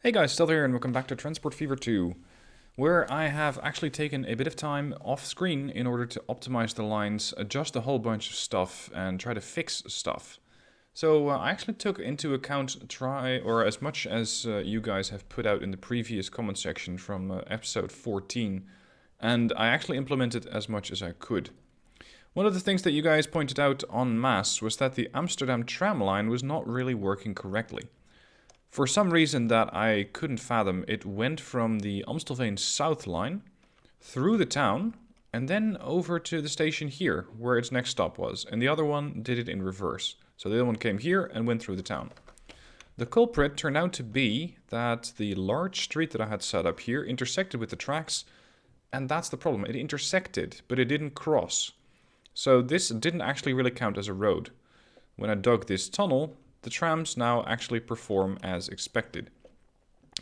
Hey guys, Stealth here and welcome back to Transport Fever 2, where I have actually taken a bit of time off screen in order to optimize the lines, adjust a whole bunch of stuff, and try to fix stuff. So I actually took into account as much as you guys have put out in the previous comment section from episode 14, and I actually implemented as much as I could. One of the things that you guys pointed out en masse was that the Amsterdam tram line was not really working correctly. For some reason that I couldn't fathom, it went from the Amstelveen South line through the town and then over to the station here, where its next stop was. And the other one did it in reverse. So the other one came here and went through the town. The culprit turned out to be that the large street that I had set up here intersected with the tracks. And that's the problem. It intersected, but it didn't cross. So this didn't actually really count as a road. When I dug this tunnel, the trams now actually perform as expected.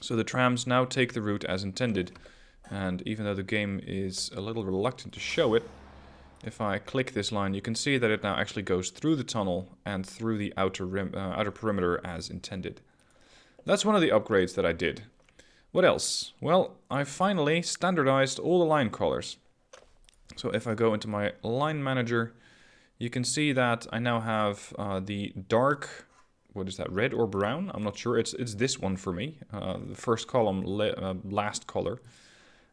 So the trams now take the route as intended. And even though the game is a little reluctant to show it, if I click this line, you can see that it now actually goes through the tunnel and through the outer perimeter as intended. That's one of the upgrades that I did. What else? Well, I finally standardized all the line colors. So if I go into my line manager, you can see that I now have the dark... What is that, red or brown? I'm not sure. It's this one for me. The first column, last color.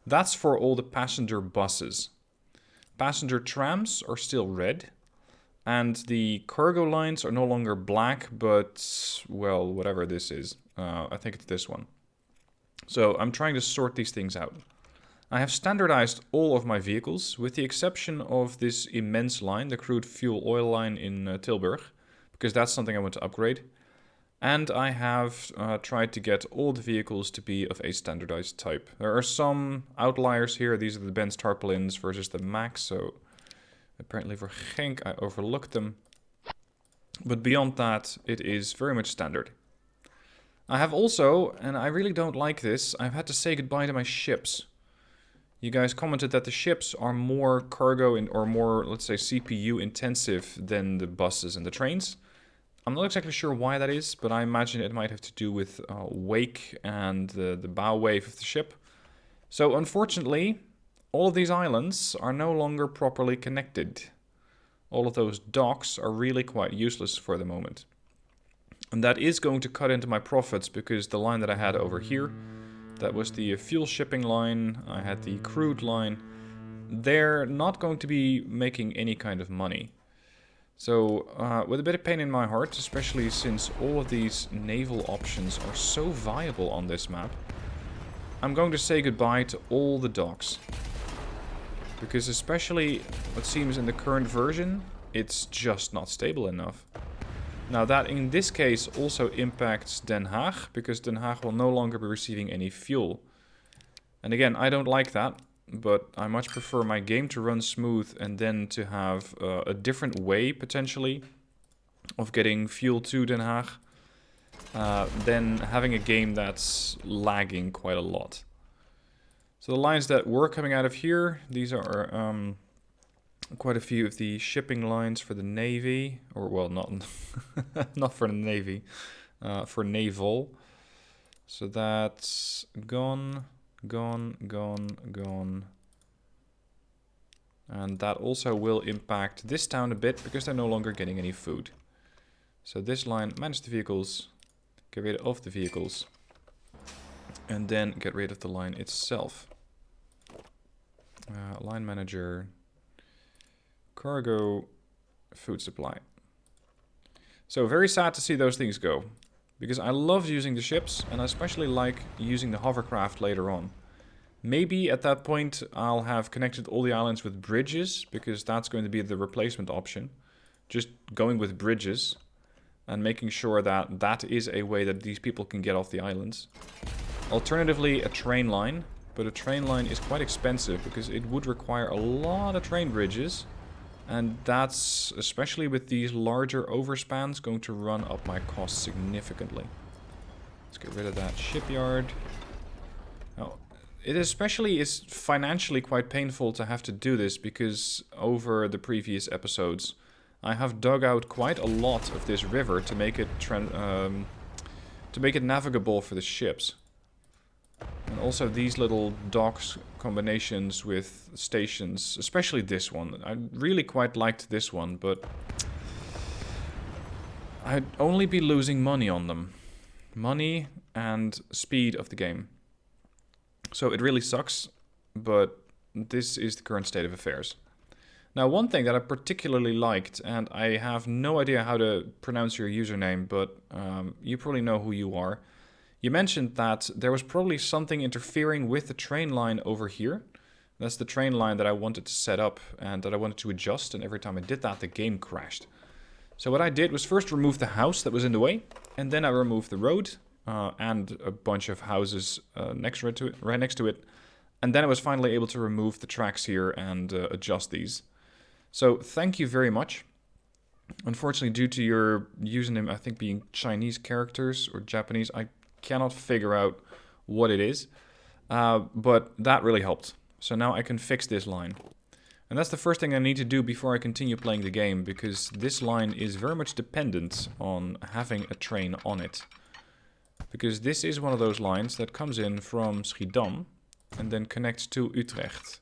That's for all the passenger buses. Passenger trams are still red. And the cargo lines are no longer black, but, well, whatever this is. I think it's this one. So I'm trying to sort these things out. I have standardized all of my vehicles, with the exception of this immense line, the crude fuel oil line in Tilburg, because that's something I want to upgrade. And I have tried to get all the vehicles to be of a standardized type. There are some outliers here. These are the Benz tarpaulins versus the Max, so apparently for Genk I overlooked them. But beyond that, it is very much standard. I have also, and I really don't like this, I've had to say goodbye to my ships. You guys commented that the ships are more cargo or more, let's say, CPU intensive than the buses and the trains. I'm not exactly sure why that is, but I imagine it might have to do with wake and the bow wave of the ship. So unfortunately, all of these islands are no longer properly connected. All of those docks are really quite useless for the moment. And that is going to cut into my profits, because the line that I had over here, that was the fuel shipping line, I had the crude line, they're not going to be making any kind of money. So, with a bit of pain in my heart, especially since all of these naval options are so viable on this map, I'm going to say goodbye to all the docks. Because especially, what seems in the current version, it's just not stable enough. Now that in this case also impacts Den Haag, because Den Haag will no longer be receiving any fuel. And again, I don't like that. But I much prefer my game to run smooth and then to have a different way, potentially, of getting fuel to Den Haag than having a game that's lagging quite a lot. So the lines that were coming out of here, these are quite a few of the shipping lines for the Navy, or well, not for the Navy, for naval. So that's gone. Gone. And that also will impact this town a bit, because they're no longer getting any food. So this line, manage the vehicles, get rid of the vehicles, and then get rid of the line itself. Line manager, cargo, food supply. So very sad to see those things go. Because I love using the ships, and I especially like using the hovercraft later on. Maybe at that point I'll have connected all the islands with bridges, because that's going to be the replacement option. Just going with bridges and making sure that that is a way that these people can get off the islands. Alternatively, a train line, but a train line is quite expensive because it would require a lot of train bridges. And that's, especially with these larger overspans, going to run up my costs significantly. Let's get rid of that shipyard. Now, it especially is financially quite painful to have to do this, because over the previous episodes, I have dug out quite a lot of this river to make it navigable for the ships. And also these little docks combinations with stations, especially this one. I really quite liked this one, but I'd only be losing money on them. Money and speed of the game. So it really sucks, but this is the current state of affairs. Now, one thing that I particularly liked, and I have no idea how to pronounce your username, but you probably know who you are. You mentioned that there was probably something interfering with the train line over here. That's the train line that I wanted to set up and that I wanted to adjust, and every time I did that, the game crashed. So what I did was first remove the house that was in the way, and then I removed the road and a bunch of houses right next to it. And then I was finally able to remove the tracks here and adjust these. So thank you very much. Unfortunately, due to your username, I think being Chinese characters or Japanese, I cannot figure out what it is. But that really helped. So now I can fix this line. And that's the first thing I need to do before I continue playing the game, because this line is very much dependent on having a train on it. Because this is one of those lines that comes in from Schiedam and then connects to Utrecht,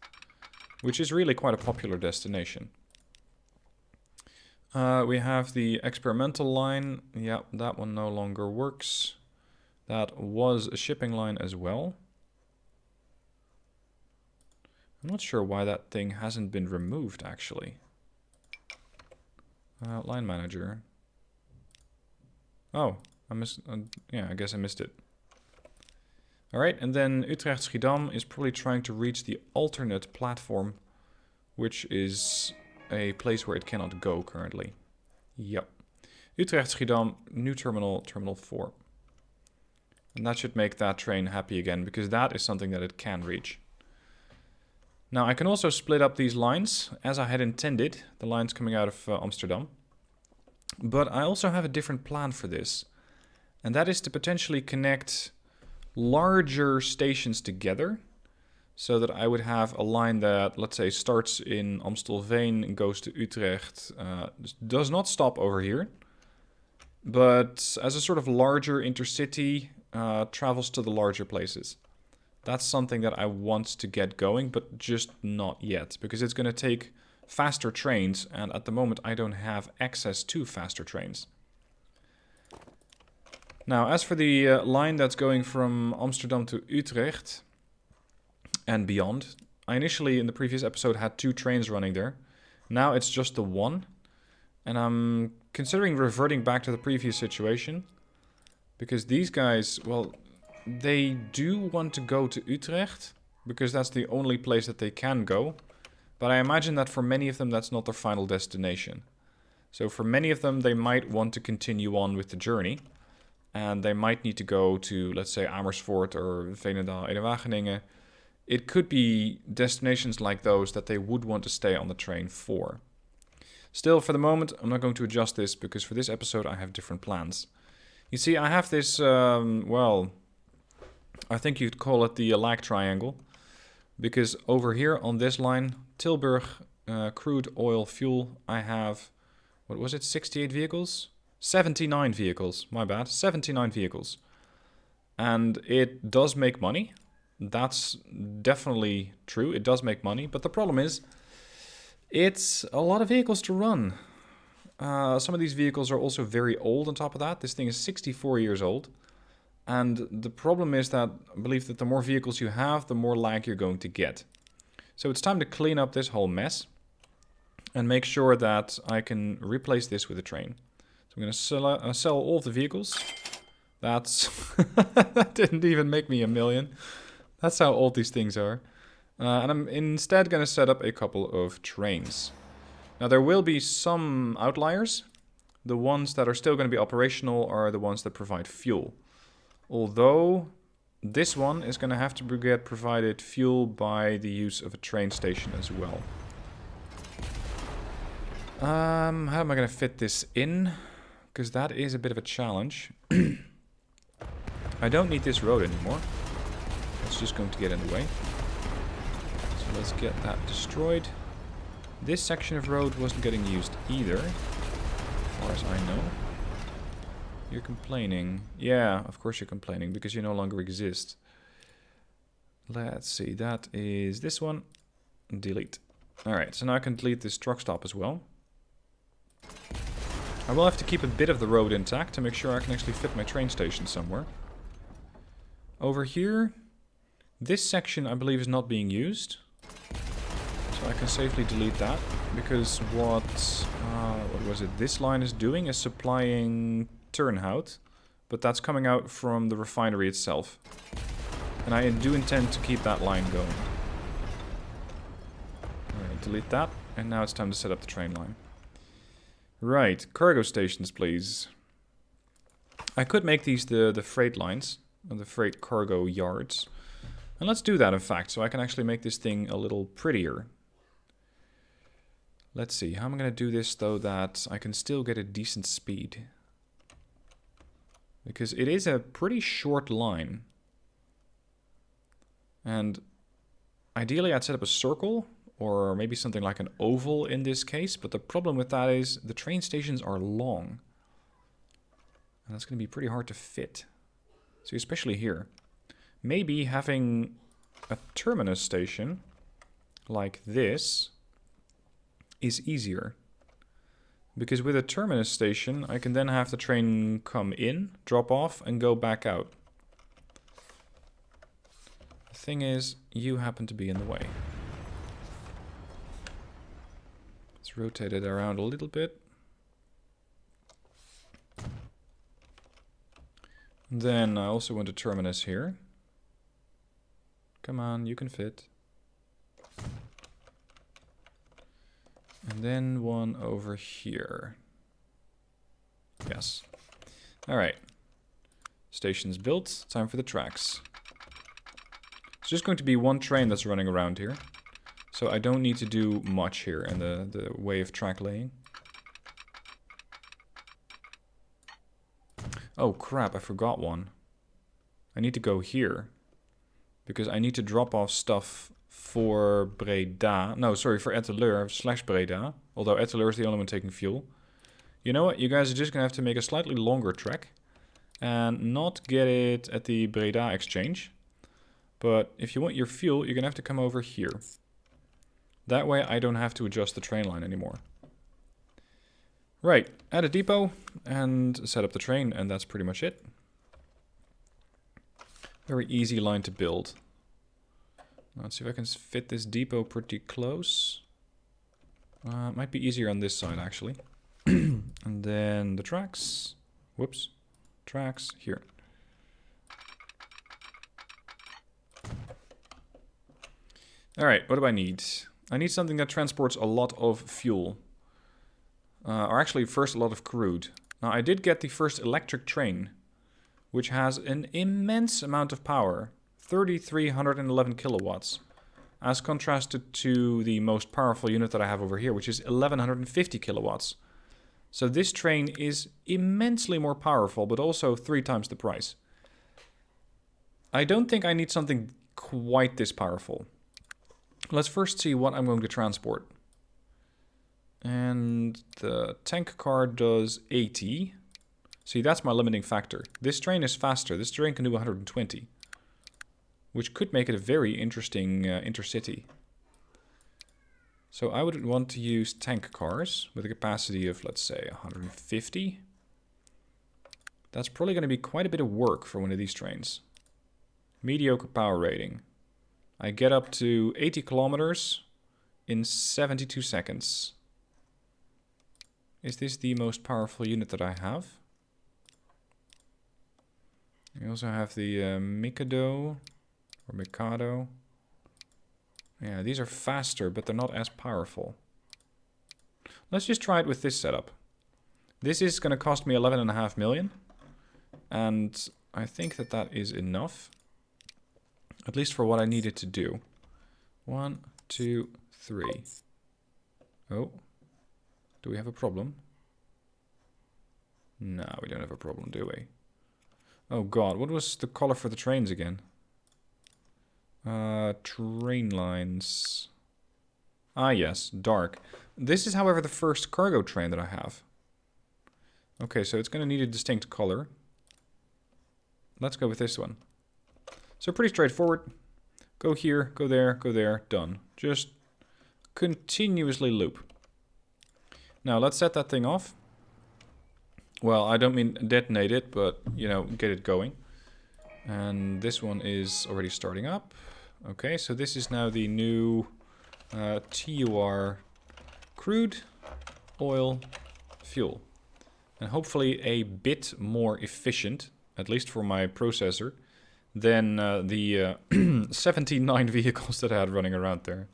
which is really quite a popular destination. We have the experimental line. Yeah, that one no longer works. That was a shipping line as well. I'm not sure why that thing hasn't been removed, actually. Line manager. Oh, yeah, I guess I missed it. Alright, and then Utrecht Schiedam is probably trying to reach the alternate platform, which is a place where it cannot go currently. Yep. Utrecht Schiedam, new terminal, Terminal 4. And that should make that train happy again, because that is something that it can reach. Now, I can also split up these lines, as I had intended, the lines coming out of Amsterdam. But I also have a different plan for this. And that is to potentially connect larger stations together, so that I would have a line that, let's say, starts in Amstelveen and goes to Utrecht, does not stop over here, but as a sort of larger intercity, travels to the larger places. That's something that I want to get going, but just not yet, because it's going to take faster trains, and at the moment I don't have access to faster trains. Now, as for the line that's going from Amsterdam to Utrecht and beyond, I initially in the previous episode had 2 trains running there. Now it's just the one, and I'm considering reverting back to the previous situation, because these guys, well, they do want to go to Utrecht, because that's the only place that they can go. But I imagine that for many of them, that's not their final destination. So for many of them, they might want to continue on with the journey. And they might need to go to, let's say, Amersfoort or Veenendaal, Ede-Wageningen. It could be destinations like those that they would want to stay on the train for. Still, for the moment, I'm not going to adjust this, because for this episode, I have different plans. You see, I have this, well, I think you'd call it the lag triangle, because over here on this line, Tilburg, crude oil fuel, I have, what was it, 68 vehicles? 79 vehicles, my bad, 79 vehicles. And it does make money. That's definitely true, it does make money, but the problem is, it's a lot of vehicles to run. Some of these vehicles are also very old on top of that. This thing is 64 years old. And the problem is that I believe that the more vehicles you have, the more lag you're going to get. So it's time to clean up this whole mess and make sure that I can replace this with a train. So I'm going to sell all of the vehicles. That's that didn't even make me $1 million. That's how old these things are. And I'm instead going to set up a couple of trains. Now there will be some outliers. The ones that are still going to be operational are the ones that provide fuel. Although this one is going to have to get provided fuel by the use of a train station as well. How am I going to fit this in? Because that is a bit of a challenge. I don't need this road anymore. It's just going to get in the way. So let's get that destroyed. This section of road wasn't getting used either, as far as I know. You're complaining. Yeah, of course you're complaining, because you no longer exist. Let's see, that is this one. Delete. Alright, so now I can delete this truck stop as well. I will have to keep a bit of the road intact to make sure I can actually fit my train station somewhere. Over here, this section I believe is not being used. So I can safely delete that, because what was it? This line is doing is supplying turnhout, but that's coming out from the refinery itself. And I do intend to keep that line going. Alright, delete that, and now it's time to set up the train line. Right, cargo stations, please. I could make these the freight lines, or the freight cargo yards. And let's do that, in fact, so I can actually make this thing a little prettier. Let's see, how am I going to do this, though, that I can still get a decent speed? Because it is a pretty short line. And ideally I'd set up a circle, or maybe something like an oval in this case, but the problem with that is the train stations are long. And that's going to be pretty hard to fit. So especially here. Maybe having a terminus station like this is easier. Because with a terminus station, I can then have the train come in, drop off, and go back out. The thing is, you happen to be in the way. Let's rotate it around a little bit. Then I also want a terminus here. Come on, you can fit. And then one over here. Yes. Alright. Station's built. Time for the tracks. It's just going to be one train that's running around here. So I don't need to do much here in the way of track laying. Oh crap, I forgot one. I need to go here. Because I need to drop off stuff for Breda. No, sorry, for Etteleur / Breda. Although Etteleur is the only one taking fuel. You know what? You guys are just going to have to make a slightly longer trek. And not get it at the Breda exchange. But if you want your fuel, you're going to have to come over here. That way I don't have to adjust the train line anymore. Right, add a depot and set up the train, and that's pretty much it. Very easy line to build. Let's see if I can fit this depot pretty close. It might be easier on this side, actually. And then the tracks. Whoops. Tracks here. Alright, what do I need? I need something that transports a lot of fuel. Or actually, first a lot of crude. Now, I did get the first electric train, which has an immense amount of power. 3,311 kilowatts. As contrasted to the most powerful unit that I have over here, which is 1,150 kilowatts. So this train is immensely more powerful, but also 3 times the price. I don't think I need something quite this powerful. Let's first see what I'm going to transport. And the tank car does 80. See, that's my limiting factor. This train is faster. This train can do 120. Which could make it a very interesting intercity. So I would want to use tank cars with a capacity of, let's say, 150. That's probably going to be quite a bit of work for one of these trains. Mediocre power rating. I get up to 80 kilometers in 72 seconds. Is this the most powerful unit that I have? We also have the Mikado, or Mikado. Yeah, these are faster, but they're not as powerful. Let's just try it with this setup. This is going to cost me 11.5 million. And I think that that is enough. At least for what I needed to do. 1, 2, 3. Oh. Do we have a problem? No, we don't have a problem, do we? Oh god, what was the color for the trains again? Train lines. Ah yes, dark. This is, however, the first cargo train that I have. Okay, so it's going to need a distinct color. Let's go with this one. So pretty straightforward. Go here, go there, done. Just continuously loop. Now let's set that thing off. Well, I don't mean detonate it, but, you know, get it going. And this one is already starting up. Okay, so this is now the new TUR crude oil fuel. And hopefully a bit more efficient, at least for my processor, than the 79 vehicles that I had running around there.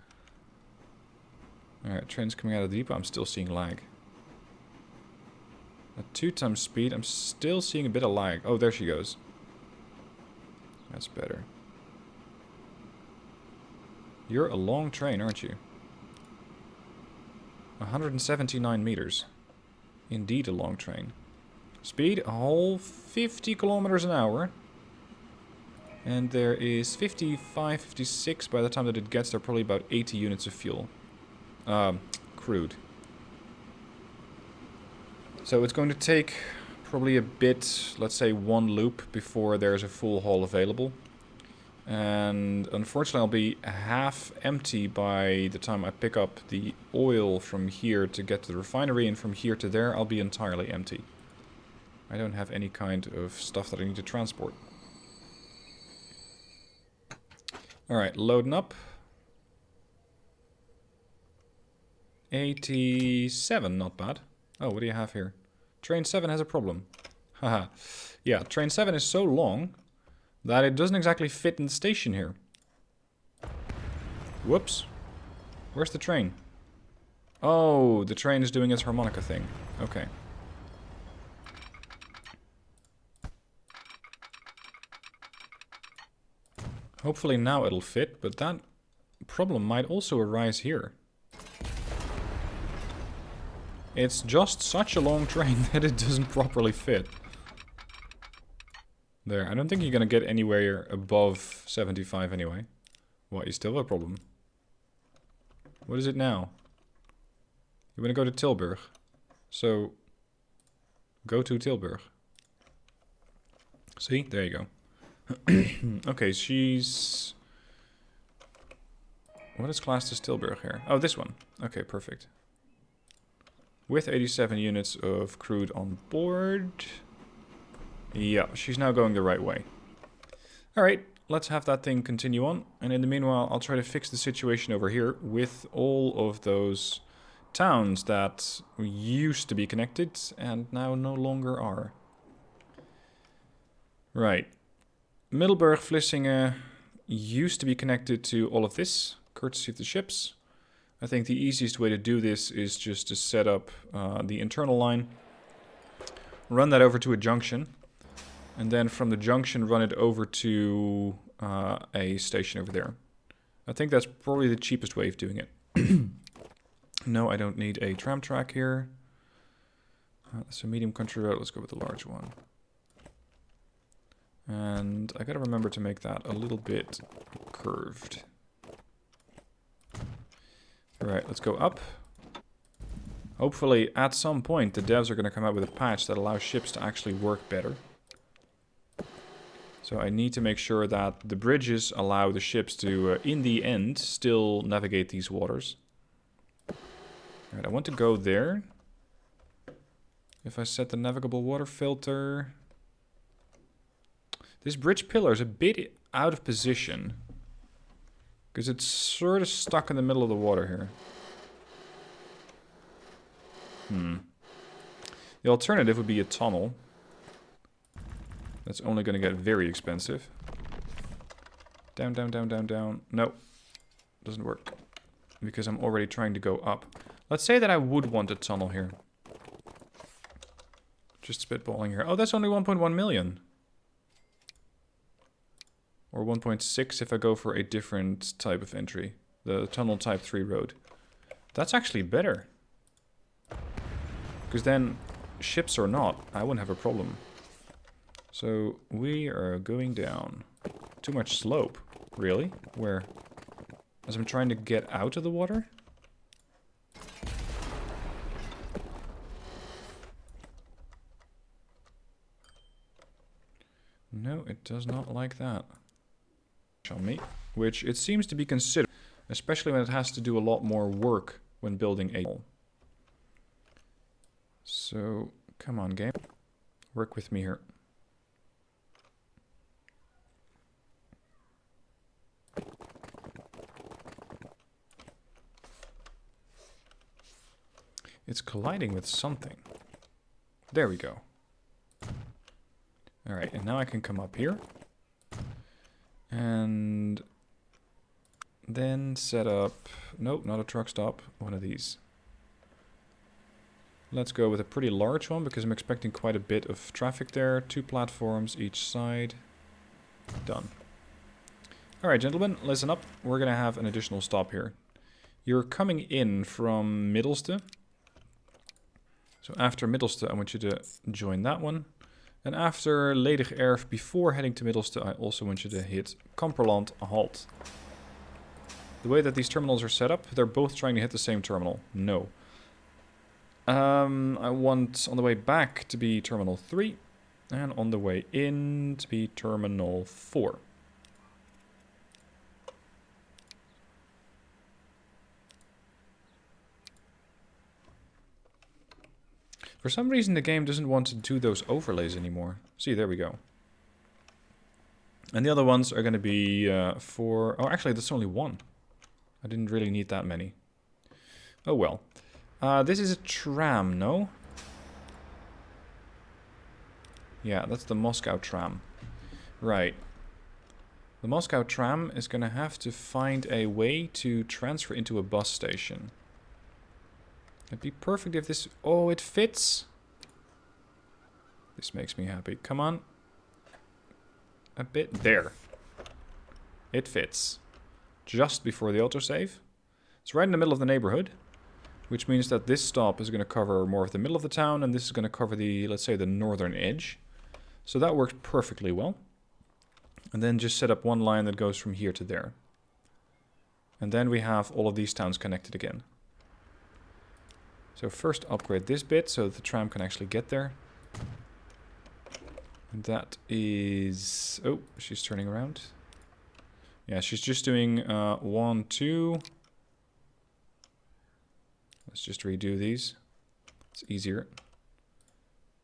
Alright, train's coming out of the depot. I'm still seeing lag. At 2 times speed, I'm still seeing a bit of lag. Oh, there she goes. That's better. You're a long train, aren't you? 179 meters. Indeed a long train. Speed, a whole 50 kilometers an hour. And there is 55, 56 by the time that it gets there, probably about 80 units of fuel. Crude. So it's going to take probably a bit, let's say 1 loop before there's a full haul available. And unfortunately I'll be half empty by the time I pick up the oil from here to get to the refinery, and from here to there I'll be entirely empty. I don't have any kind of stuff that I need to transport. Alright, loading up. 87, not bad. Oh, what do you have here? Train 7 has a problem. Haha. Yeah, train 7 is so long that it doesn't exactly fit in the station here. Whoops. Where's the train? Oh, the train is doing its harmonica thing. Okay. Hopefully now it'll fit, but that problem might also arise here. It's just such a long train that it doesn't properly fit. There, I don't think you're gonna get anywhere above 75 anyway. What, you still have a problem? What is it now? You wanna go to Tilburg. So, go to Tilburg. See? There you go. Okay, she's... What is classed as Tilburg here? Oh, this one. Okay, perfect. With 87 units of crude on board. Yeah, she's now going the right way. Alright, let's have that thing continue on. And in the meanwhile, I'll try to fix the situation over here with all of those towns that used to be connected and now no longer are. Right. Middelburg, Vlissingen used to be connected to all of this, courtesy of the ships. I think the easiest way to do this is just to set up the internal line, run that over to a junction, and then from the junction run it over to a station over there. I think that's probably the cheapest way of doing it. No, I don't need a tram track here. That's a medium country road. Let's go with the large one. And I gotta remember to make that a little bit curved. Alright, let's go up. Hopefully, at some point, the devs are going to come out with a patch that allows ships to actually work better. So I need to make sure that the bridges allow the ships to, in the end, still navigate these waters. Alright, I want to go there. If I set the navigable water filter... This bridge pillar is a bit out of position. Because it's sort of stuck in the middle of the water here. The alternative would be a tunnel. That's only going to get very expensive. Down, down, down, down, down. Nope. Doesn't work. Because I'm already trying to go up. Let's say that I would want a tunnel here. Just spitballing here. Oh, that's only 1.1 million. Or 1.6 if I go for a different type of entry. The tunnel type 3 road. That's actually better. Because then, ships or not, I wouldn't have a problem. So, we are going down. Too much slope. Really? Where? As I'm trying to get out of the water? No, it does not like that. On me. which it seems to be considered, especially when it has to do a lot more work when building a wall. So, come on, game. Work with me here. It's colliding with something. There we go. Alright, and now I can come up here. And then set up... Nope, not a truck stop. One of these. Let's go with a pretty large one, because I'm expecting quite a bit of traffic there. 2 platforms each side. Done. Alright, gentlemen, listen up. We're going to have an additional stop here. You're coming in from Middelste. So after Middelste, I want you to join that one. And after Ledig Erf, before heading to Middelste, I also want you to hit Kamperland halt. The way that these terminals are set up, they're both trying to hit the same terminal. No. I want on the way back to be Terminal 3. And on the way in to be Terminal 4. For some reason the game doesn't want to do those overlays anymore. See, there we go. And the other ones are going to be for... Oh, actually, that's only one. I didn't really need that many. Oh, well. This is a tram, no? Yeah, that's the Moscow tram. Right. The Moscow tram is going to have to find a way to transfer into a bus station. It'd be perfect if this... Oh, it fits! This makes me happy. Come on. A bit... There. It fits. Just before the autosave. It's right in the middle of the neighborhood. Which means that this stop is going to cover more of the middle of the town. And this is going to cover the, let's say, the northern edge. So that works perfectly well. And then just set up one line that goes from here to there. And then we have all of these towns connected again. So first upgrade this bit so that the tram can actually get there. And that is... Oh, she's turning around. Yeah, she's just doing 1, 2. Let's just redo these. It's easier.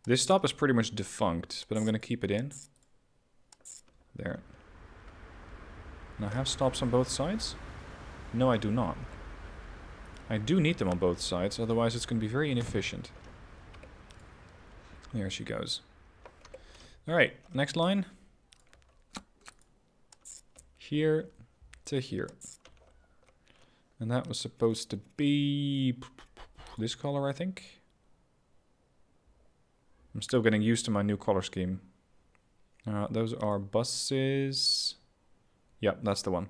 This stop is pretty much defunct, but I'm going to keep it in. There. Now have stops on both sides? No, I do not. I do need them on both sides, otherwise it's going to be very inefficient. There she goes. Alright, next line. Here to here. And that was supposed to be this color, I think. I'm still getting used to my new color scheme. Those are buses. Yep, that's the one.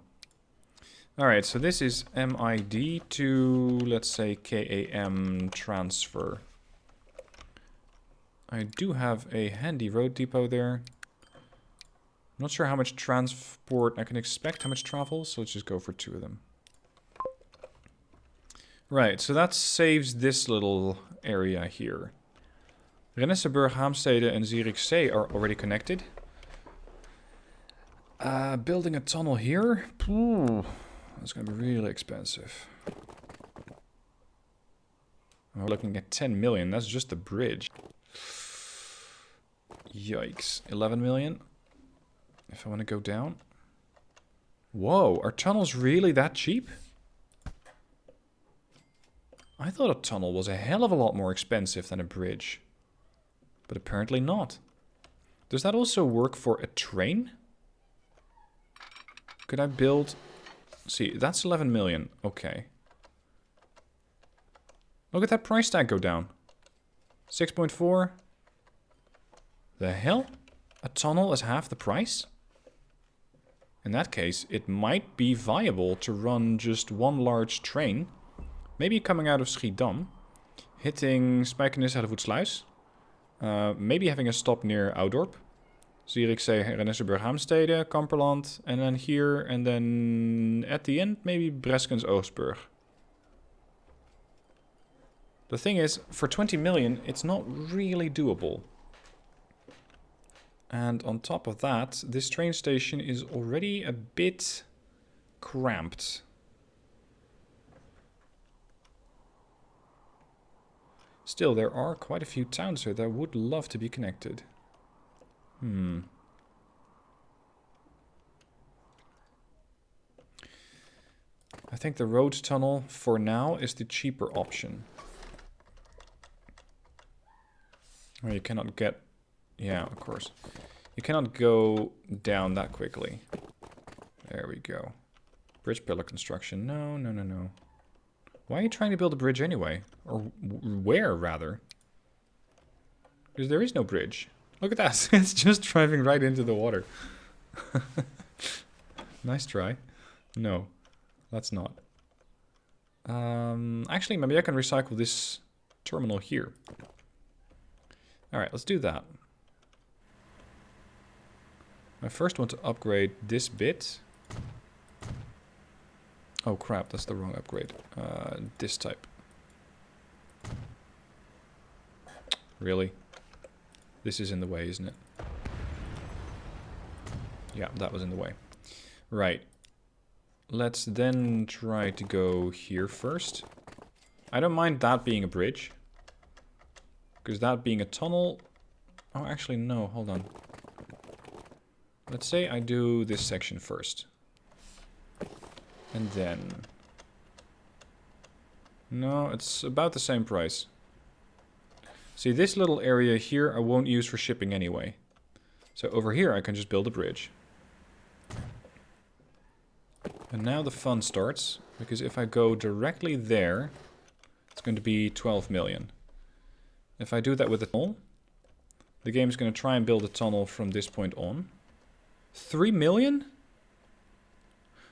Alright, so this is MID to, let's say, KAM transfer. I do have a handy road depot there. I'm not sure how much transport I can expect, how much travel, so let's just go for 2 of them. Right, so that saves this little area here. Rennesseburg, Haamstede and Zierikzee are already connected. Building a tunnel here? Ooh, that's going to be really expensive. We're looking at 10 million, that's just the bridge. Yikes, 11 million. If I want to go down. Whoa, are tunnels really that cheap? I thought a tunnel was a hell of a lot more expensive than a bridge. But apparently not. Does that also work for a train? Could I build... See, that's 11 million. Okay. Look at that price tag go down. 6.4. The hell? A tunnel is half the price? In that case, it might be viable to run just one large train. Maybe coming out of Schiedam. Hitting Spijkenisse, Hellevoetsluis. Maybe having a stop near Oudorp. Zierikzee, Rennesseburg, Haamstede, Kamperland. And then here, and then at the end, maybe Breskens, Oostburg. The thing is, for 20 million, it's not really doable. And on top of that, this train station is already a bit cramped. Still, there are quite a few towns here that would love to be connected. I think the road tunnel, for now, is the cheaper option. Oh, you cannot get... Yeah, of course. You cannot go down that quickly. There we go. Bridge pillar construction. No, no, no, no. Why are you trying to build a bridge anyway? Or where, rather? Because there is no bridge. Look at that. It's just driving right into the water. Nice try. No, that's not. Actually, maybe I can recycle this terminal here. Alright, let's do that. I first want to upgrade this bit. Oh crap, that's the wrong upgrade. This type. Really? This is in the way, isn't it? Yeah, that was in the way. Right. Let's then try to go here first. I don't mind that being a bridge. Because that being a tunnel... Oh, actually, no, hold on. Let's say I do this section first. And then... No, it's about the same price. See, this little area here I won't use for shipping anyway. So over here I can just build a bridge. And now the fun starts, because if I go directly there, it's going to be 12 million. If I do that with a tunnel, the game's going to try and build a tunnel from this point on. 3 million?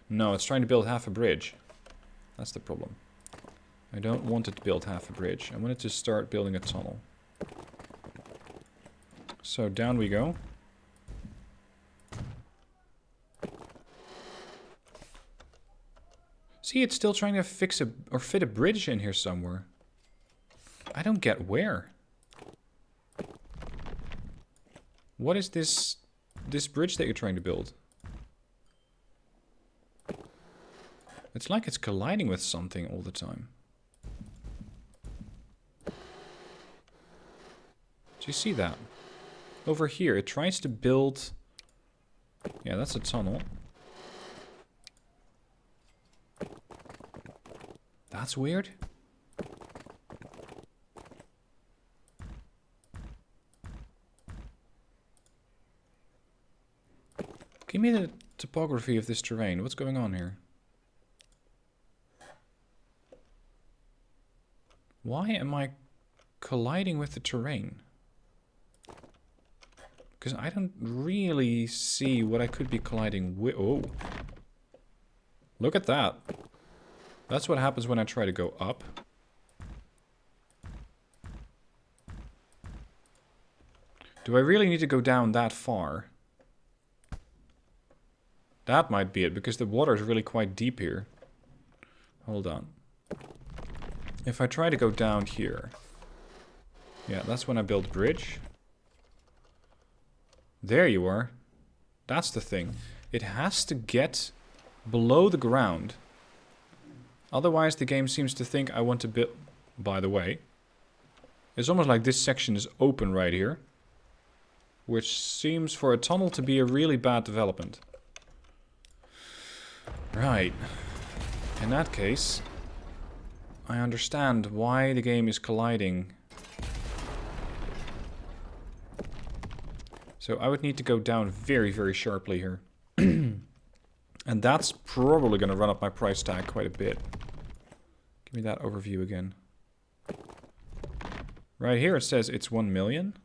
No, it's trying to build half a bridge. That's the problem. I don't want it to build half a bridge. I want it to start building a tunnel. So down we go. See, it's still trying to fix or fit a bridge in here somewhere. I don't get where. What is this bridge that you're trying to build? It's like it's colliding with something all the time. Do you see that? Over here, it tries to build... Yeah, that's a tunnel. That's weird. Give me the topography of this terrain. What's going on here? Why am I colliding with the terrain? Because I don't really see what I could be colliding with. Oh. Look at that. That's what happens when I try to go up. Do I really need to go down that far? That might be it, because the water is really quite deep here. Hold on. If I try to go down here... Yeah, that's when I build a bridge. There you are. That's the thing. It has to get below the ground. Otherwise the game seems to think I want to build... By the way, it's almost like this section is open right here. Which seems for a tunnel to be a really bad development. Right. In that case, I understand why the game is colliding. So I would need to go down very, very sharply here. And that's probably going to run up my price tag quite a bit. Give me that overview again. Right here it says it's 1 million.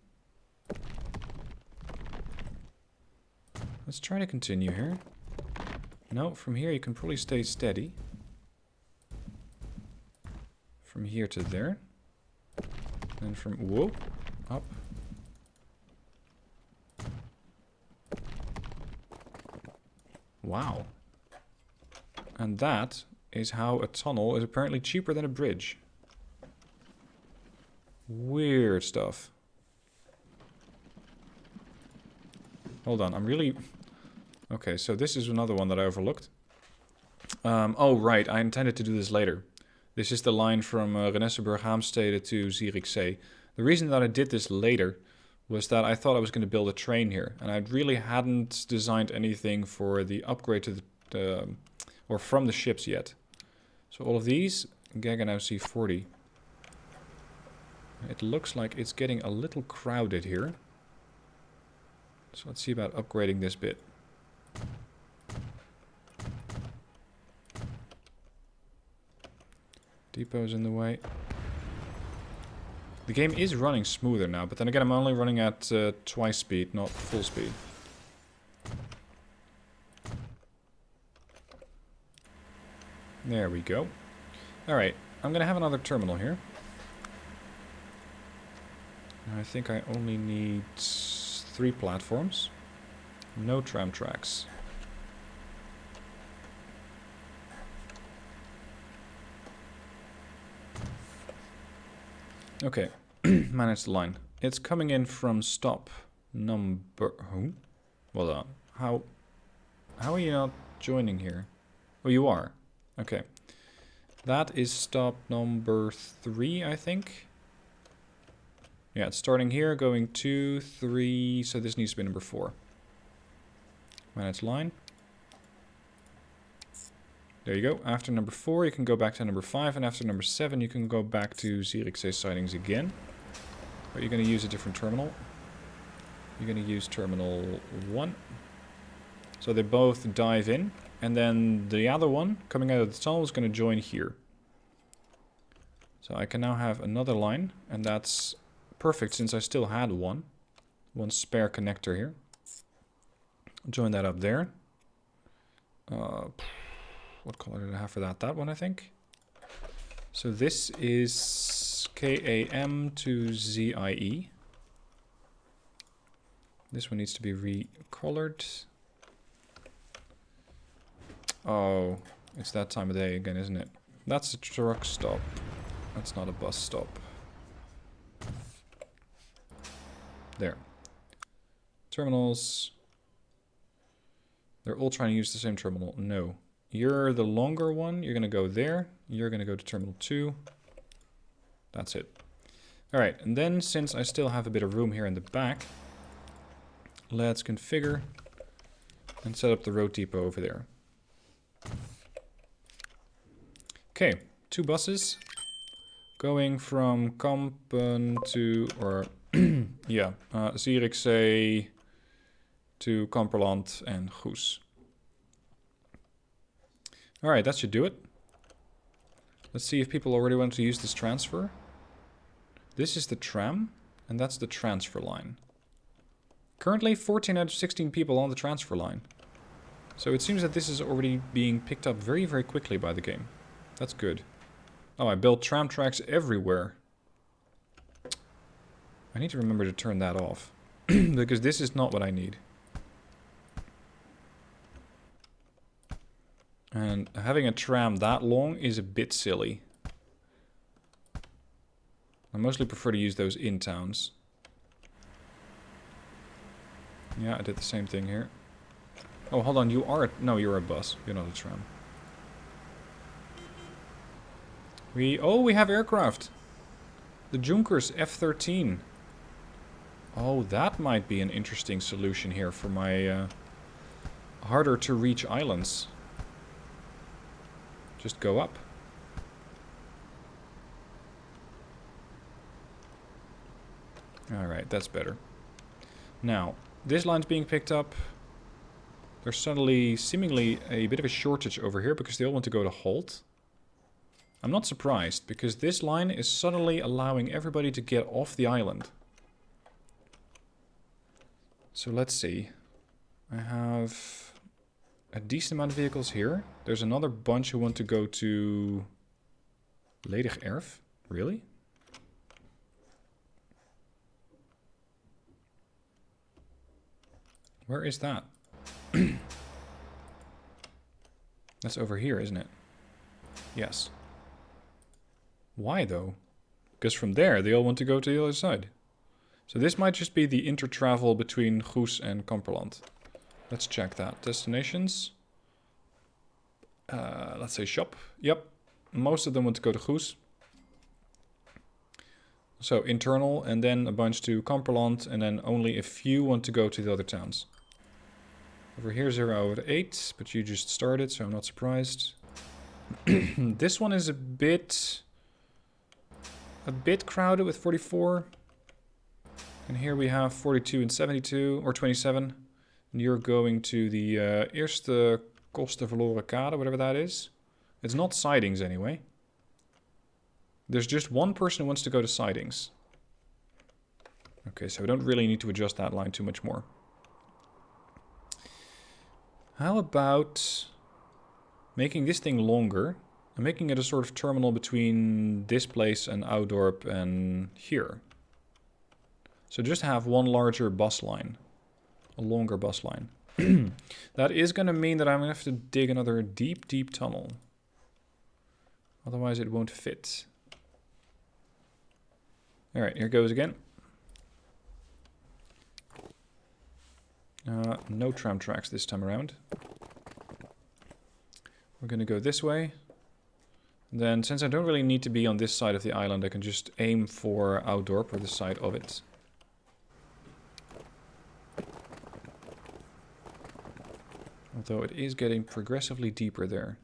Let's try to continue here. No, from here you can probably stay steady. From here to there. And from... Whoa. Up. Wow. And that is how a tunnel is apparently cheaper than a bridge. Weird stuff. Hold on, I'm really... Okay, so this is another one that I overlooked. Oh, right. I intended to do this later. This is the line from Rennesseburg-Haamstede to Zierikzee. The reason that I did this later was that I thought I was going to build a train here. And I really hadn't designed anything for the upgrade to the... or from the ships yet. So all of these, Gaggenau C40. It looks like it's getting a little crowded here. So let's see about upgrading this bit. Depot's in the way. The game is running smoother now, but then again I'm only running at twice speed, not full speed. There we go. Alright, I'm gonna have another terminal here. I think I only need 3 platforms. No tram tracks. Okay, manage the line. It's coming in from stop number... Who? Well done. How are you not joining here? Oh, you are. Okay. That is stop number 3, I think. Yeah, it's starting here, going 2, 3, so this needs to be number 4. Manage line. There you go. After number 4, you can go back to number 5, and after number 7, you can go back to Zierikzee sidings again. But you're going to use a different terminal. You're going to use terminal 1. So they both dive in, and then the other one, coming out of the tunnel, is going to join here. So I can now have another line, and that's perfect since I still had one spare connector here. Join that up there. What color did I have for that? That one, I think. So this is KAM to ZIE. This one needs to be recolored. Oh, it's that time of day again, isn't it? That's a truck stop. That's not a bus stop. There. Terminals. They're all trying to use the same terminal. No. You're the longer one. You're going to go there. You're going to go to terminal 2. That's it. Alright, and then since I still have a bit of room here in the back, let's configure and set up the road depot over there. Okay, 2 buses going from Kampen to, or yeah, Zierikzee to Kamperland and Goes. Alright, that should do it. Let's see if people already want to use this transfer. This is the tram, and that's the transfer line. Currently 14 out of 16 people on the transfer line. So it seems that this is already being picked up very, very quickly by the game. That's good. Oh, I built tram tracks everywhere. I need to remember to turn that off. Because this is not what I need. And having a tram that long is a bit silly. I mostly prefer to use those in towns. Yeah, I did the same thing here. Oh, hold on, you are... No, you're a bus. You're not a tram. We have aircraft. The Junkers F-13. Oh, that might be an interesting solution here for my harder to reach islands. Just go up. Alright, that's better. Now, this line's being picked up. There's suddenly, seemingly, a bit of a shortage over here because they all want to go to Holt. I'm not surprised, because this line is suddenly allowing everybody to get off the island. So let's see. I have a decent amount of vehicles here. There's another bunch who want to go to Ledig Erf. Really? Where is that? That's over here, isn't it? Yes. Why, though? Because from there, they all want to go to the other side. So this might just be the inter-travel between Goes and Kamperland. Let's check that. Destinations. let's say shop. Yep, most of them want to go to Goes. So internal, and then a bunch to Kamperland, and then only a few want to go to the other towns. Over here 0/8, but you just started, so I'm not surprised. This one is a bit crowded with 44. And here we have 42 and 72, or 27. And you're going to the Eerste Kosten Verloren Kade, whatever that is. It's not sidings anyway. There's just one person who wants to go to sidings. Okay, so we don't really need to adjust that line too much more. How about making this thing longer and making it a sort of terminal between this place and Oudorp and here. So just have one larger bus line, a longer bus line. That is going to mean that I'm going to have to dig another deep, deep tunnel. Otherwise it won't fit. Alright, here goes again. No tram tracks this time around. We're going to go this way. And then, since I don't really need to be on this side of the island, I can just aim for Oudorp, or the side of it. Although it is getting progressively deeper there.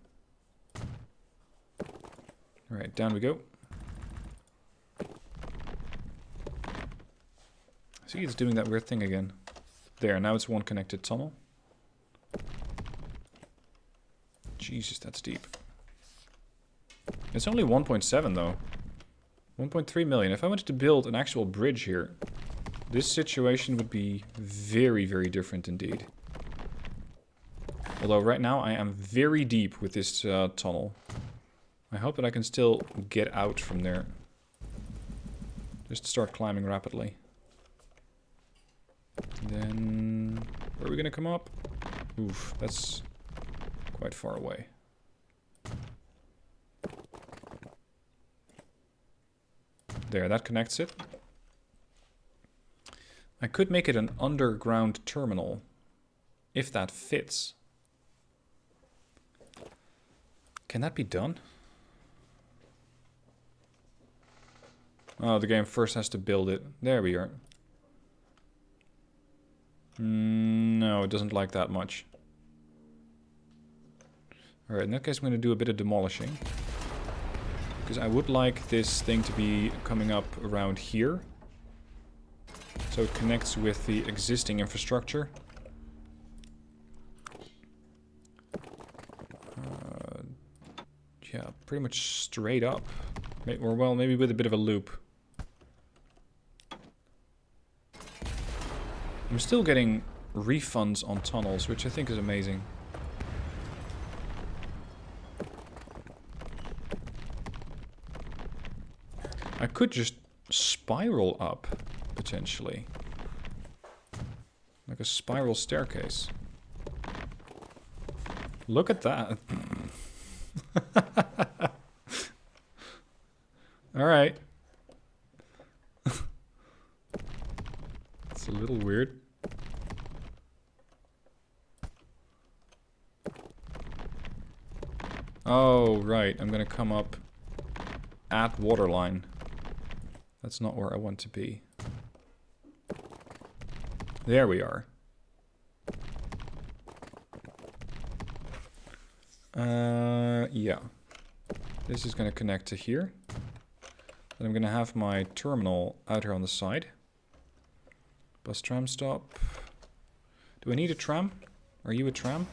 Alright, down we go. See, it's doing that weird thing again. There, now it's one connected tunnel. Jesus, that's deep. It's only 1.7 though. 1.3 million. If I wanted to build an actual bridge here, this situation would be very, very different indeed. Although right now I am very deep with this tunnel. I hope that I can still get out from there. Just start climbing rapidly. Then, where are we gonna come up? Oof, that's quite far away. There, that connects it. I could make it an underground terminal, if that fits. Can that be done? Oh, the game first has to build it. There we are. No, it doesn't like that much. Alright, in that case I'm going to do a bit of demolishing. Because I would like this thing to be coming up around here. So it connects with the existing infrastructure. Yeah, pretty much straight up. Or well, maybe with a bit of a loop. I'm still getting refunds on tunnels, which I think is amazing. I could just spiral up, potentially. Like a spiral staircase. Look at that. Alright. It's a little weird. Oh, right. I'm gonna come up at waterline. That's not where I want to be. There we are. Yeah. This is gonna connect to here. Then I'm gonna have my terminal out here on the side. Bus tram stop. Do I need a tram? Are you a tram?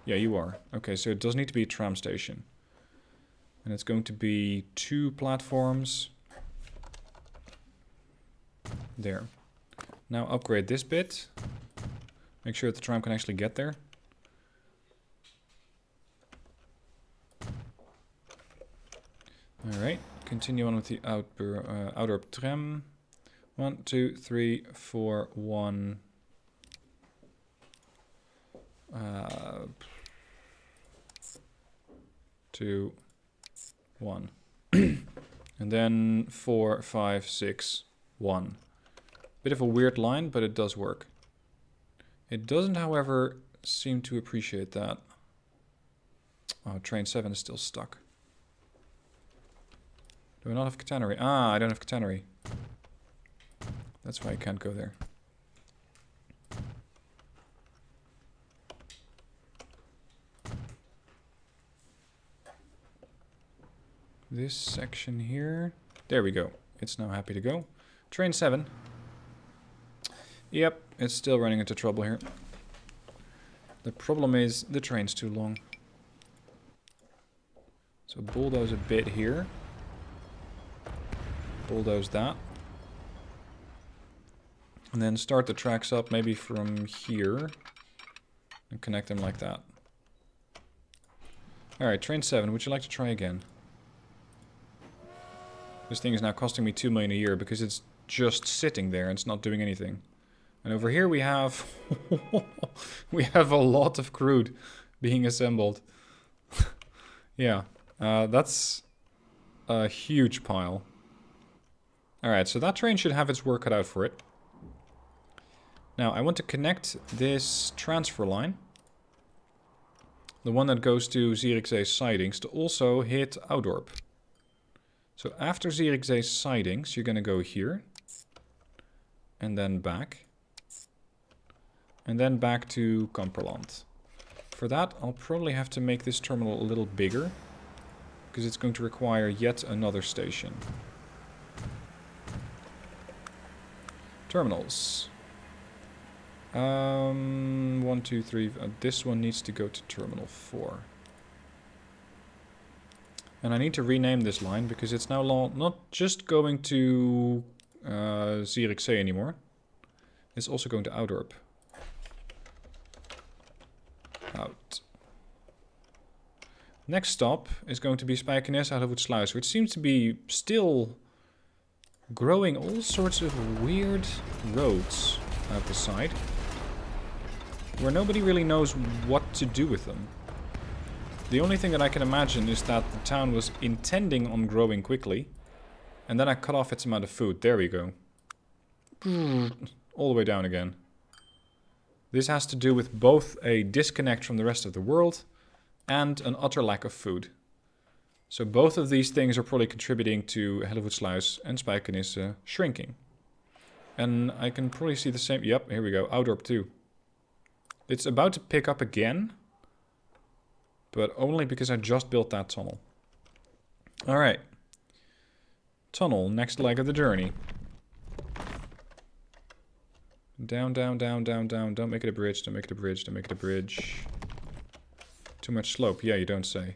Yeah, you are. Okay, so it does need to be a tram station. And it's going to be 2 platforms. There. Now upgrade this bit. Make sure that the tram can actually get there. Alright, continue on with the outer tram. 1, 2, 3, 4, 1. 2, 1. And then 4, 5, 6, 1. Bit of a weird line, but it does work. It doesn't, however, seem to appreciate that. Oh, train 7 is still stuck. Do I not have catenary? Ah, I don't have catenary. That's why I can't go there. This section here. There we go. It's now happy to go. Train 7. Yep, it's still running into trouble here. The problem is the train's too long. So bulldoze a bit here. Bulldoze that. And then start the tracks up maybe from here. And connect them like that. Alright, train 7, would you like to try again? This thing is now costing me 2 million a year because it's just sitting there and it's not doing anything. And over here we have... we have a lot of crude being assembled. Yeah, that's a huge pile. Alright, so that train should have its work cut out for it. Now, I want to connect this transfer line, the one that goes to Zierikzee's sidings, to also hit Oudorp. So after Zierikzee's sidings, you're going to go here, and then back, and then back to Kamperland. For that, I'll probably have to make this terminal a little bigger, because it's going to require yet another station. Terminals. 1, 2, 3. This one needs to go to Terminal 4. And I need to rename this line because it's now not just going to Zierikzee anymore. It's also going to Oudorp. Out. Next stop is going to be Spijkenisse out of Sluis, which seems to be still growing all sorts of weird roads out the side, where nobody really knows what to do with them. The only thing that I can imagine is that the town was intending on growing quickly, and then I cut off its amount of food. There we go. All the way down again. This has to do with both a disconnect from the rest of the world and an utter lack of food. So both of these things are probably contributing to Hellevoetsluis and Spijkenisse shrinking. And I can probably see the same... Yep, here we go. Oudorp too. It's about to pick up again, but only because I just built that tunnel. Alright. Tunnel, next leg of the journey. Down, down, down, down, down. Don't make it a bridge, don't make it a bridge, don't make it a bridge. Too much slope. Yeah, you don't say.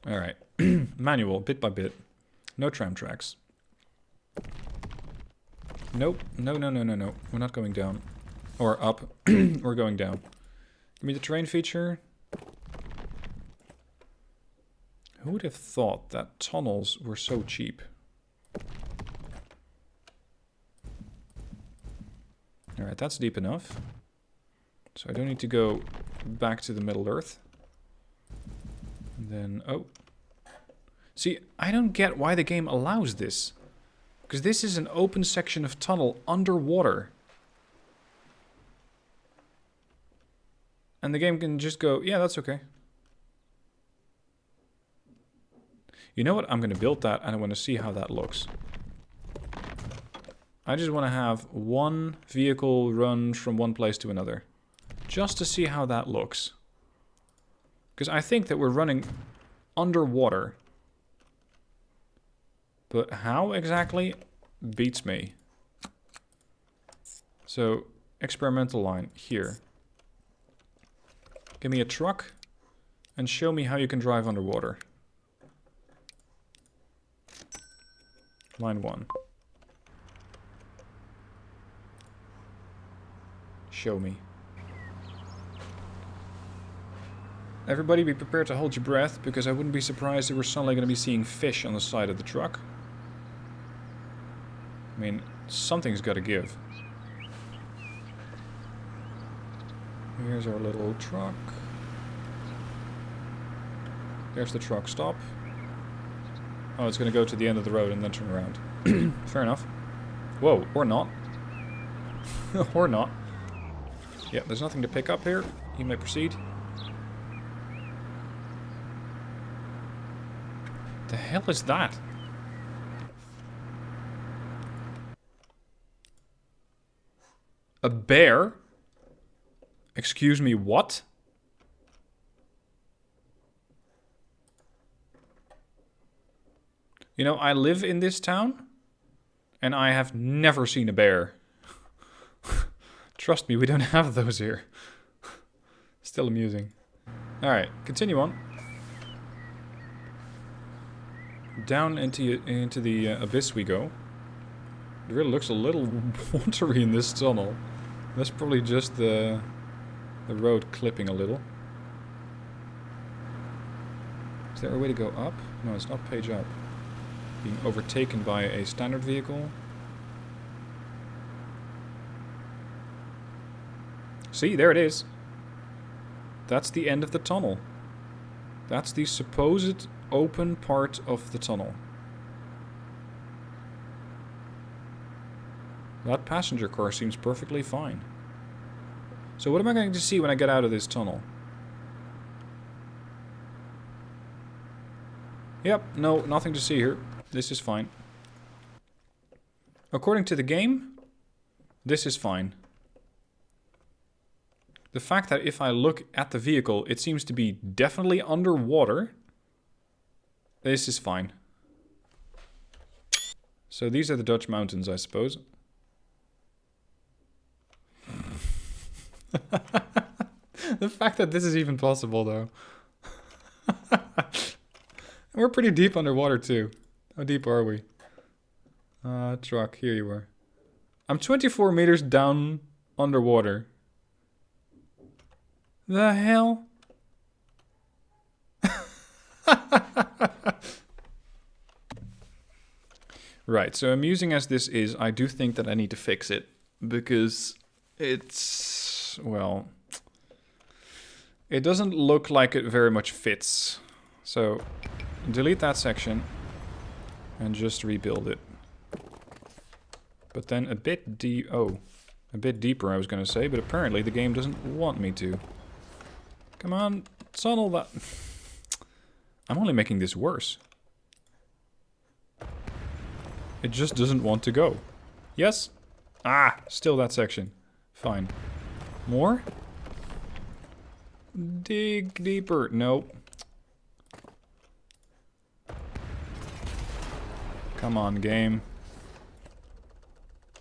Alright. Manual, bit by bit. No tram tracks. Nope. No, no, no, no, no. We're not going down. Or up. We're going down. Give me the terrain feature. Who would have thought that tunnels were so cheap? Alright, that's deep enough. So I don't need to go back to the Middle Earth. And then, oh. See, I don't get why the game allows this. Because this is an open section of tunnel underwater. And the game can just go, yeah, that's okay. You know what? I'm going to build that and I want to see how that looks. I just want to have one vehicle run from one place to another. Just to see how that looks. Because I think that we're running underwater. But how exactly beats me. So, experimental line here. Give me a truck and show me how you can drive underwater. Line 1. Show me. Everybody be prepared to hold your breath, because I wouldn't be surprised if we're suddenly going to be seeing fish on the side of the truck. I mean, something's got to give. Here's our little truck. There's the truck stop. Oh, it's going to go to the end of the road and then turn around. Fair enough. Whoa, or not. Or not. Yeah, there's nothing to pick up here. You may proceed. The hell is that? A bear? Excuse me, what? You know, I live in this town, and I have never seen a bear. Trust me, we don't have those here. Still amusing. Alright, continue on. Down into the abyss we go. It really looks a little watery in this tunnel. That's probably just the road clipping a little. Is there a way to go up? No, it's not page up. Being overtaken by a standard vehicle. See, there it is. That's the end of the tunnel. That's the supposed open part of the tunnel. That passenger car seems perfectly fine. So what am I going to see when I get out of this tunnel? Yep, no, nothing to see here. This is fine. According to the game, this is fine. The fact that if I look at the vehicle, it seems to be definitely underwater. This is fine. So these are the Dutch mountains, I suppose. The fact that this is even possible, though. We're pretty deep underwater, too. How deep are we? Truck, here you are. I'm 24 meters down underwater. The hell? Right, so amusing as this is, I do think that I need to fix it. Because it's... well... it doesn't look like it very much fits. So, delete that section. And just rebuild it. But then a bit a bit deeper I was going to say, but apparently the game doesn't want me to. Come on, tunnel that... I'm only making this worse. It just doesn't want to go. Yes? Ah, still that section. Fine. More? Dig deeper. Nope. Come on, game.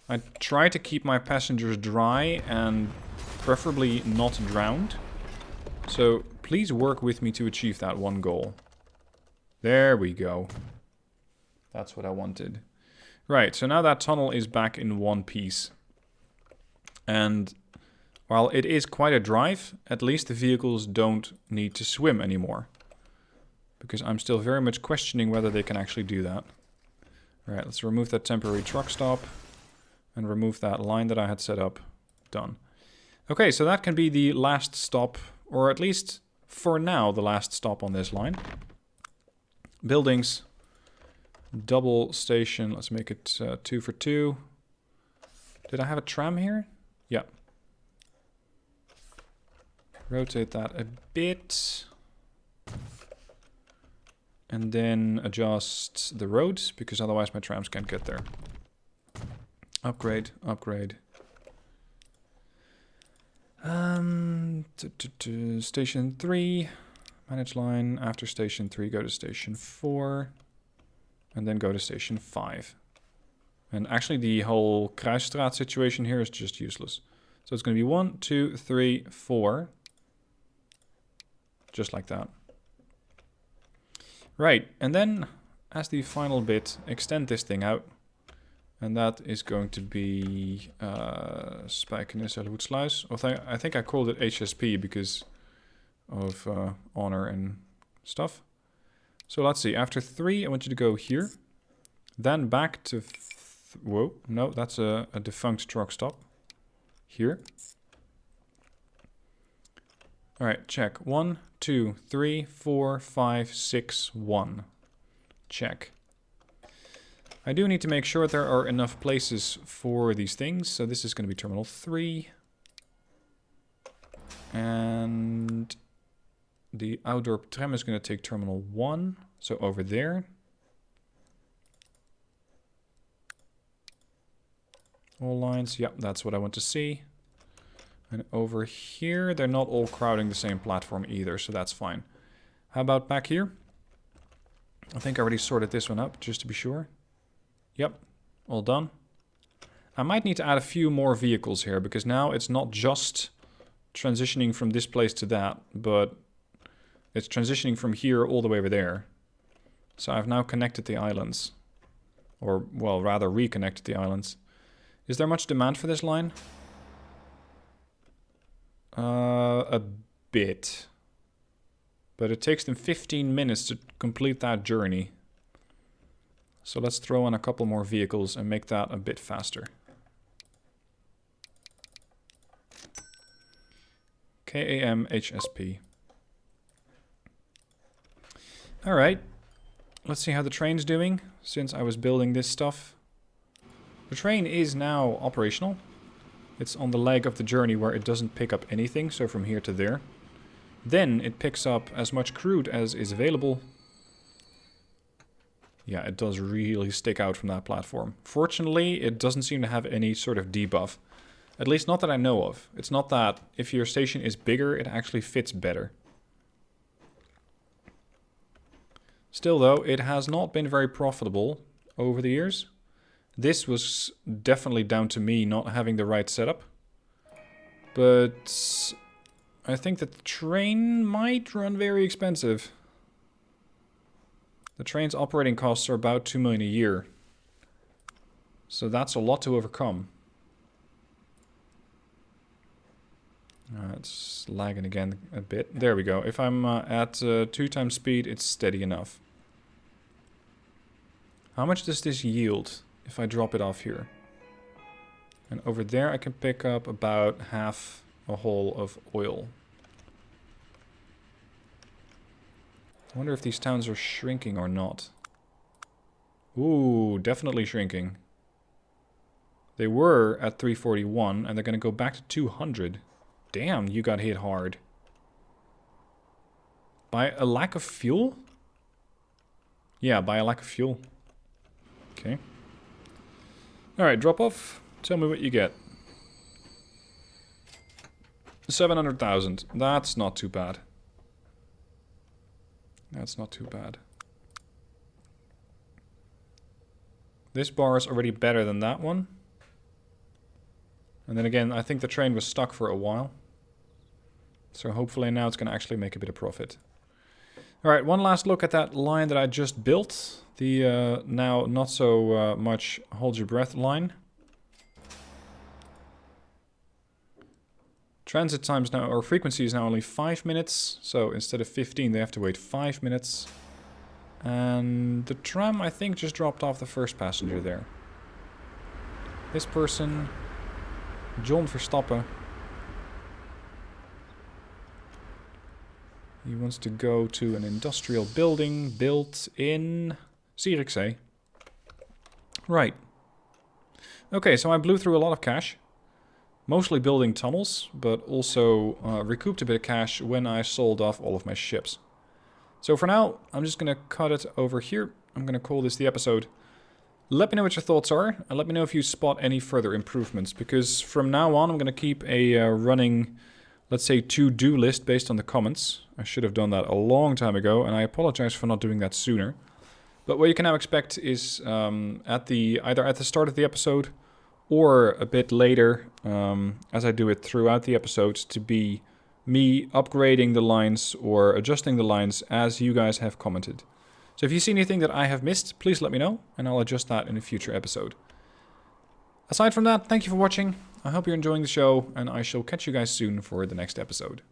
I try to keep my passengers dry and preferably not drowned. So please work with me to achieve that one goal. There we go. That's what I wanted. Right, so now that tunnel is back in one piece. And while it is quite a drive, at least the vehicles don't need to swim anymore. Because I'm still very much questioning whether they can actually do that. Alright, let's remove that temporary truck stop. And remove that line that I had set up. Done. Okay, so that can be the last stop, or at least for now, the last stop on this line. Buildings. Double station. Let's make it 2 for 2. Did I have a tram here? Yeah. Rotate that a bit. And then adjust the roads, because otherwise my trams can't get there. Upgrade, upgrade. Station 3. Manage line. After station 3, go to station 4. And then go to station 5. And actually the whole Kruisstraat situation here is just useless. So it's going to be 1, 2, 3, 4. Just like that. Right, and then as the final bit, extend this thing out. And that is going to be Spijkenis Hoedsluis. I think I called it HSP because of honor and stuff. So let's see. After 3, I want you to go here. Then back to... whoa, no, that's a defunct truck stop. Here. Alright, check. 1, 2, 3, 4, 5, 6, 1. Check. I do need to make sure there are enough places for these things. So this is going to be Terminal 3. And the outdoor tram is going to take Terminal 1. So over there. All lines, yep, that's what I want to see. And over here, they're not all crowding the same platform either, so that's fine. How about back here? I think I already sorted this one up, just to be sure. Yep, all done. I might need to add a few more vehicles here, because now it's not just transitioning from this place to that, but it's transitioning from here all the way over there. So I've now connected the islands. Or, well, rather reconnected the islands. Is there much demand for this line? A bit. But it takes them 15 minutes to complete that journey. So let's throw in a couple more vehicles and make that a bit faster. KAM-HSP. Alright. Let's see how the train's doing since I was building this stuff. The train is now operational. It's on the leg of the journey where it doesn't pick up anything, so from here to there. Then it picks up as much crude as is available. Yeah, it does really stick out from that platform. Fortunately, it doesn't seem to have any sort of debuff. At least not that I know of. It's not that if your station is bigger, it actually fits better. Still though, it has not been very profitable over the years. This was definitely down to me not having the right setup. But I think that the train might run very expensive. The train's operating costs are about 2 million a year. So that's a lot to overcome. It's lagging again a bit. There we go. If I'm at 2 times speed, it's steady enough. How much does this yield if I drop it off here? And over there I can pick up about half a hole of oil. I wonder if these towns are shrinking or not. Ooh, definitely shrinking. They were at 341 and they're going to go back to 200. Damn, you got hit hard. By a lack of fuel? Yeah, by a lack of fuel. Okay. Alright, drop off. Tell me what you get. 700,000. That's not too bad. That's not too bad. This bar is already better than that one. And then again, I think the train was stuck for a while. So hopefully now it's going to actually make a bit of profit. Alright, one last look at that line that I just built. The now not so much hold your breath line. Transit times now, or frequency is now only 5 minutes. So instead of 15, they have to wait 5 minutes. And the tram, I think, just dropped off the first passenger there. This person, John Verstappen. He wants to go to an industrial building built in Zierikzee. Right. Okay, so I blew through a lot of cash. Mostly building tunnels, but also recouped a bit of cash when I sold off all of my ships. So for now, I'm just going to cut it over here. I'm going to call this the episode. Let me know what your thoughts are, and let me know if you spot any further improvements, because from now on I'm going to keep a running, let's say, to-do list based on the comments. I should have done that a long time ago, and I apologize for not doing that sooner. But what you can now expect is either at the start of the episode or a bit later, as I do it throughout the episodes, to be me upgrading the lines or adjusting the lines as you guys have commented. So if you see anything that I have missed, please let me know, and I'll adjust that in a future episode. Aside from that, thank you for watching. I hope you're enjoying the show, and I shall catch you guys soon for the next episode.